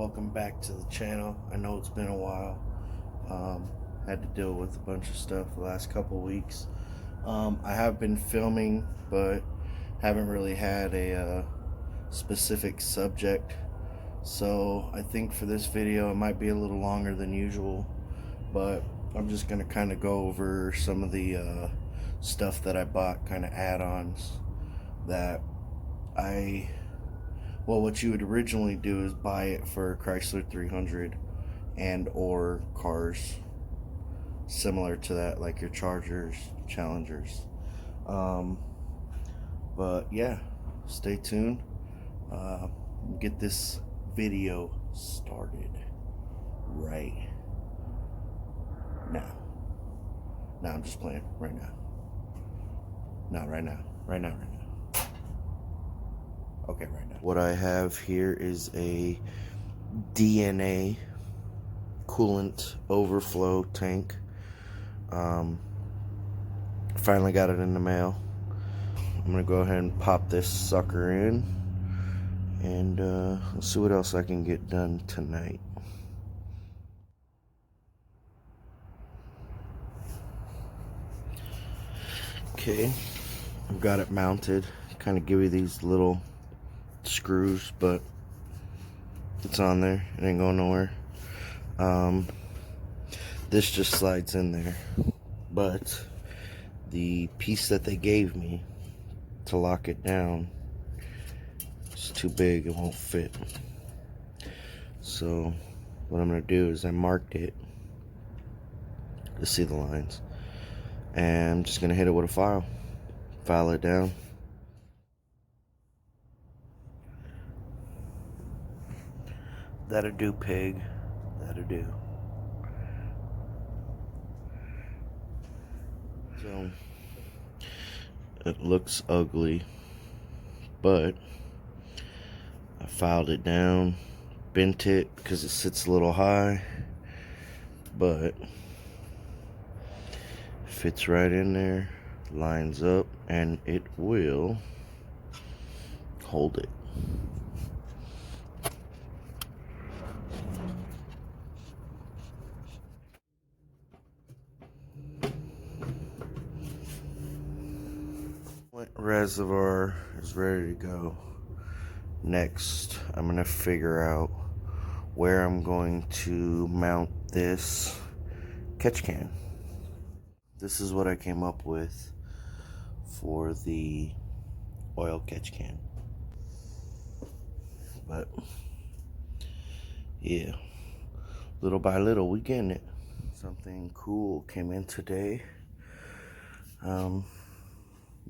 welcome back to the channel. I know it's been a while. Had to deal with a bunch of stuff the last couple weeks. I have been filming, but haven't really had a specific subject. So I think for this video it might be a little longer than usual, but I'm just gonna kind of go over some of the stuff that I bought, kind of add-ons that what you would originally do is buy it for Chrysler 300 and or cars similar to that, like your Chargers, Challengers. But yeah, stay tuned. Get this video started right now. No, I'm just playing. Right now. No, right now. Right now. Okay, right now. What I have here is a DNA coolant overflow tank. Finally got it in the mail. I'm gonna go ahead and pop this sucker in, and let's see what else I can get done tonight. Okay, I've got it mounted. Kind of give you these little screws, but it's on there. It ain't going nowhere. This just slides in there, but the piece that they gave me to lock it down is too big. It won't fit. So what I'm gonna do is I marked it to see the lines, and I'm just gonna hit it with a file it down. That'll do, pig. That'll do. So it looks ugly, but I filed it down, bent it because it sits a little high, but fits right in there, lines up, and it will hold it. Reservoir is ready to go. Next, I'm gonna figure out where I'm going to mount this catch can. This is what I came up with for the oil catch can. But yeah, little by little we getting it. Something cool came in today.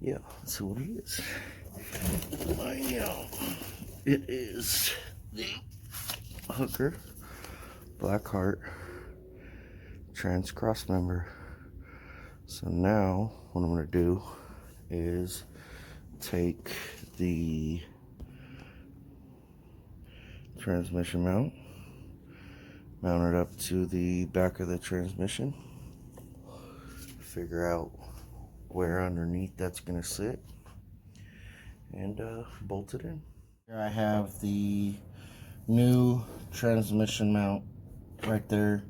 Yeah, let's see what it is. It is the Hooker Black Heart trans cross member. So now what I'm going to do is take the transmission mount it up to the back of the transmission, figure out where underneath that's going to sit, and bolt it in. Here I have the new transmission mount right there.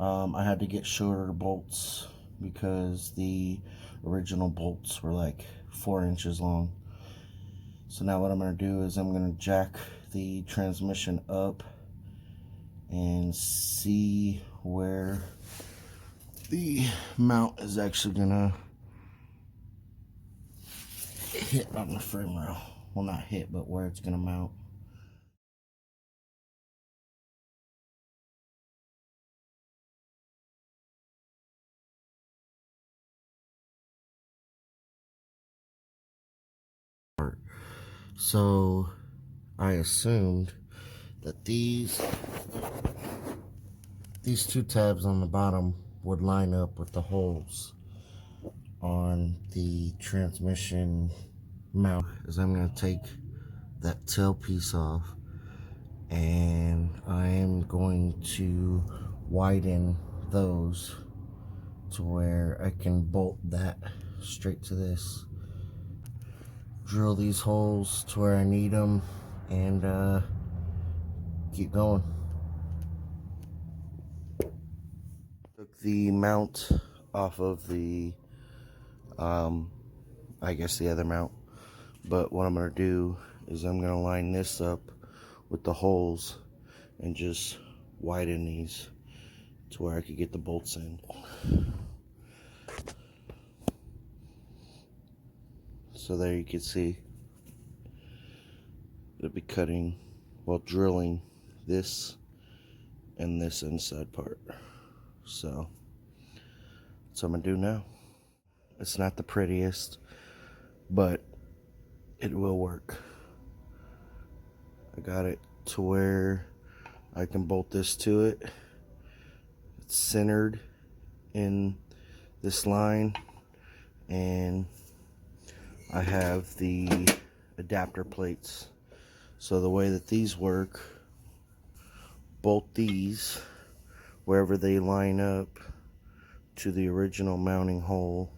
I had to get shorter bolts because the original bolts were like 4 inches long. So now what I'm going to do is I'm going to jack the transmission up and see where the mount is actually going to hit on the frame rail. Well, not hit, but where it's going to mount. So I assumed that these 2 tabs on the bottom would line up with the holes on the transmission mount. As I'm going to take that tail piece off, and I am going to widen those to where I can bolt that straight to this. Drill these holes to where I need them, and keep going. Took the mount off of the I guess the other mount, but what I'm going to do is I'm going to line this up with the holes and just widen these to where I could get the bolts in. So there you can see it'll be cutting, well, drilling this and this inside part. So that's what I'm gonna do now. It's not the prettiest, but it will work. I got it to where I can bolt this to it. It's centered in this line, and I have the adapter plates. So the way that these work, bolt these wherever they line up to the original mounting hole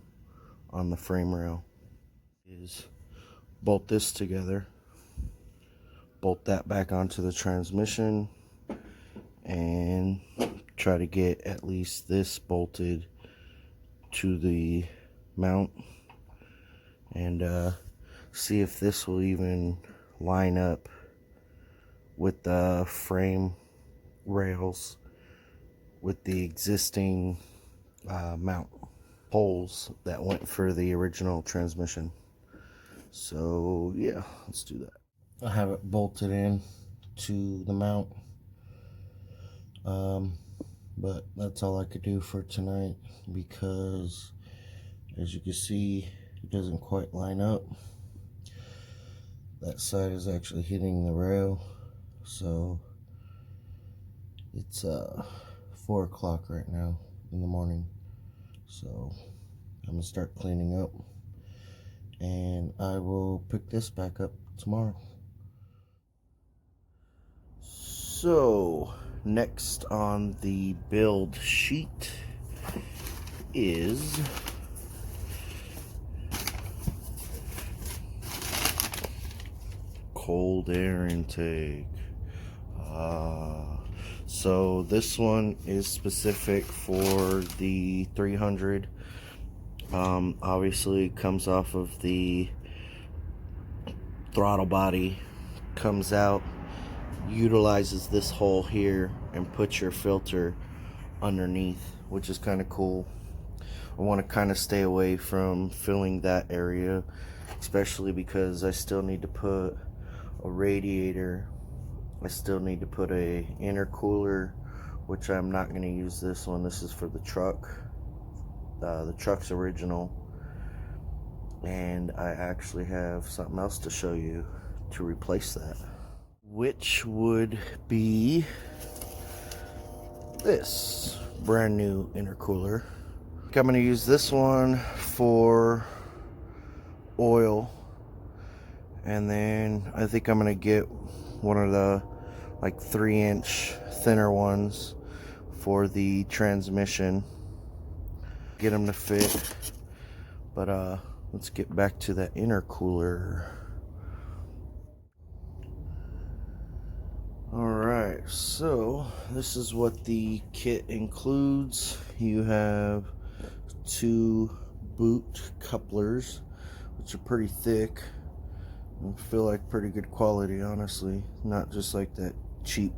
on the frame rail. Is bolt this together, bolt that back onto the transmission, and try to get at least this bolted to the mount, and see if this will even line up with the frame rails with the existing mount holes that went for the original transmission. So yeah, let's do that. I have it bolted in to the mount, but that's all I could do for tonight, because as you can see, it doesn't quite line up. That side is actually hitting the rail, so it's 4 o'clock right now in the morning. So I'm gonna start cleaning up, and I will pick this back up tomorrow. So next on the build sheet is cold air intake. So this one is specific for the 300. Obviously comes off of the throttle body, comes out, utilizes this hole here, and puts your filter underneath, which is kind of cool. I want to kind of stay away from filling that area, especially because I still need to put a radiator. I still need to put a intercooler, which I'm not going to use this one. This is for the truck. The truck's original, and I actually have something else to show you to replace that, which would be this brand new intercooler. I'm going to use this one for oil, and then I think I'm going to get one of the like 3-inch thinner ones for the transmission, get them to fit. But let's get back to that intercooler. Alright, so this is what the kit includes. You have 2 boot couplers, which are pretty thick. I feel like pretty good quality, honestly. Not just like that cheap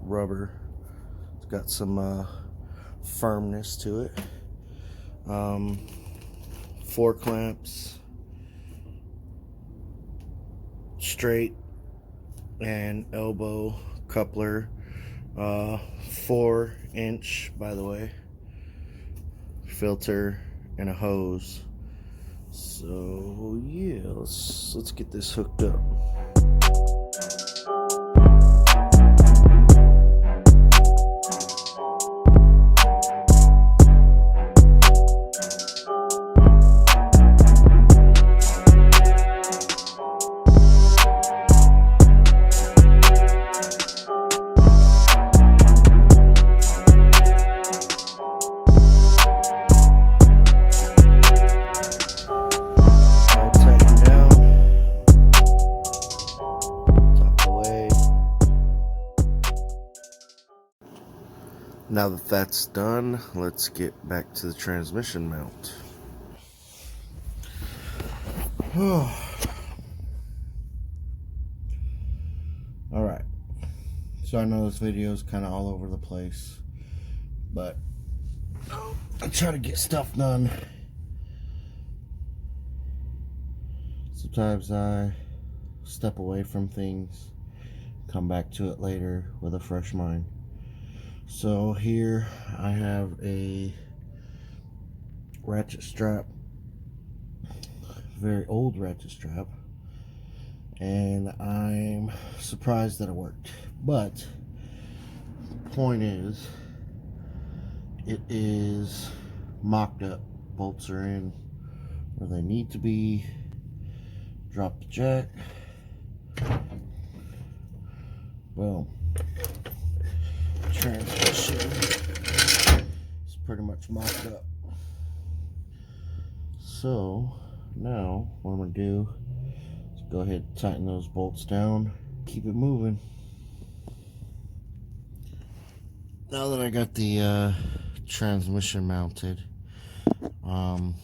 rubber. It's got some firmness to it. 4 clamps, straight and elbow coupler. 4-inch, by the way, filter and a hose. So yeah, let's get this hooked up. Now that that's done, let's get back to the transmission mount. Alright, so I know this video is kind of all over the place, but I try to get stuff done. Sometimes I step away from things, come back to it later with a fresh mind. So here I have a ratchet strap, very old ratchet strap, and I'm surprised that it worked. But the point is, it is mocked up. Bolts are in where they need to be. Drop the jack. Boom. Transmission is pretty much mocked up. So now what I'm going to do is go ahead and tighten those bolts down, keep it moving. Now that I got the transmission mounted, the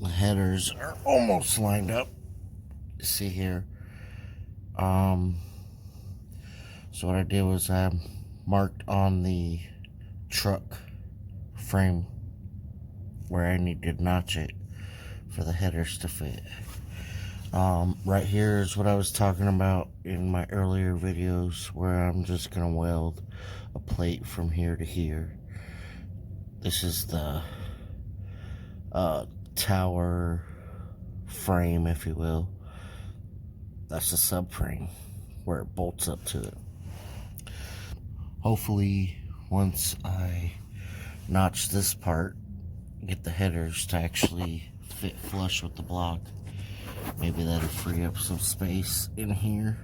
headers are almost lined up. You see here. So what I did was I marked on the truck frame where I needed to notch it for the headers to fit. Right here is what I was talking about in my earlier videos, where I'm just gonna weld a plate from here to here. This is the tower frame, if you will. That's the subframe where it bolts up to it. Hopefully, once I notch this part, get the headers to actually fit flush with the block, maybe that'll free up some space in here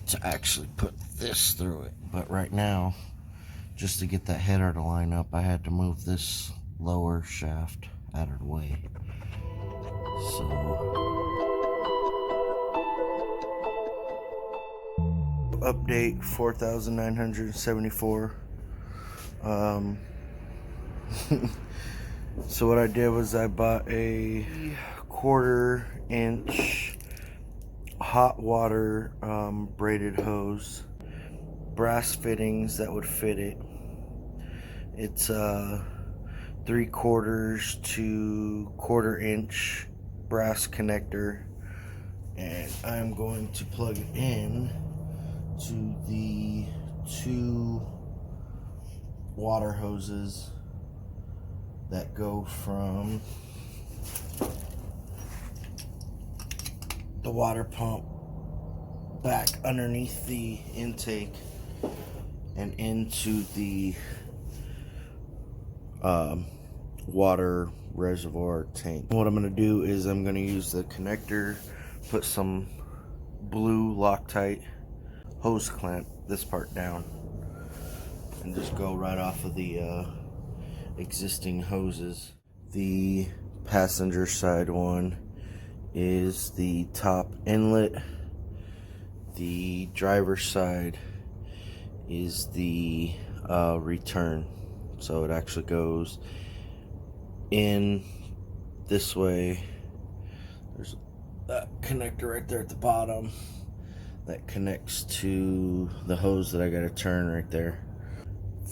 to actually put this through it. But right now, just to get that header to line up, I had to move this lower shaft out of the way. So update 4,974. So what I did was I bought a 1/4-inch hot water braided hose, brass fittings that would fit it. It's 3/4 to 1/4-inch brass connector, and I'm going to plug it in to the 2 water hoses that go from the water pump back underneath the intake and into the water reservoir tank. What I'm going to do is I'm going to use the connector, put some blue Loctite hose clamp this part down, and just go right off of the existing hoses. The passenger side one is the top inlet. The driver's side is the return. So it actually goes in this way. There's that connector right there at the bottom that connects to the hose that I gotta turn right there.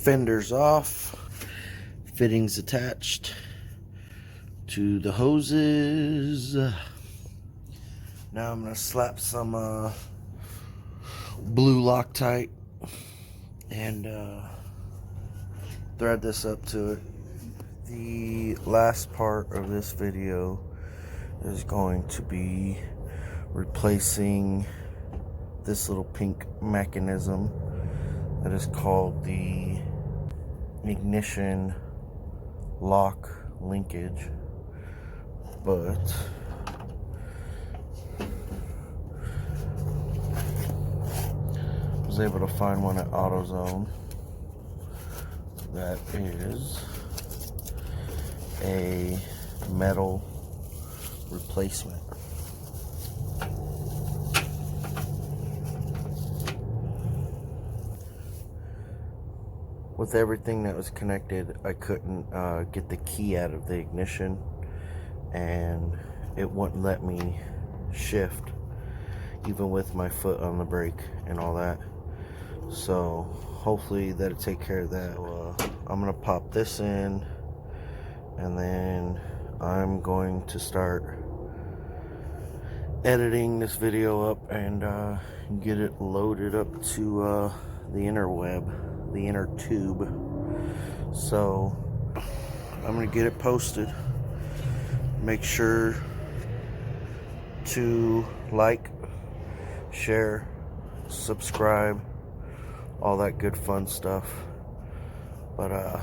Fenders off, fittings attached to the hoses. Now I'm gonna slap some blue Loctite and thread this up to it. The last part of this video is going to be replacing this little pink mechanism that is called the ignition lock linkage. But I was able to find one at AutoZone that is a metal replacement. with everything that was connected, I couldn't get the key out of the ignition, and it wouldn't let me shift even with my foot on the brake and all that. So hopefully that'll take care of that. So, I'm gonna pop this in, and then I'm going to start editing this video up and get it loaded up to the interweb, the inner tube. So I'm gonna get it posted. Make sure to like, share, subscribe, all that good fun stuff. But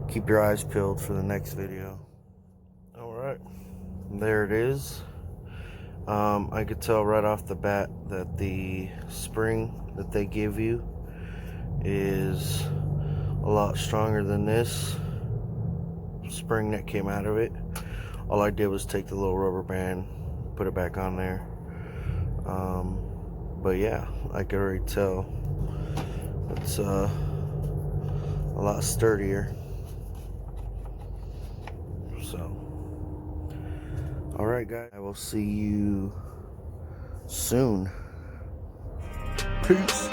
keep your eyes peeled for the next video. Alright, there it is. I could tell right off the bat that the spring that they give you is a lot stronger than this spring that came out of it. All I did was take the little rubber band, put it back on there. But yeah, I could already tell it's a lot sturdier. So, alright guys, I will see you soon. Peace.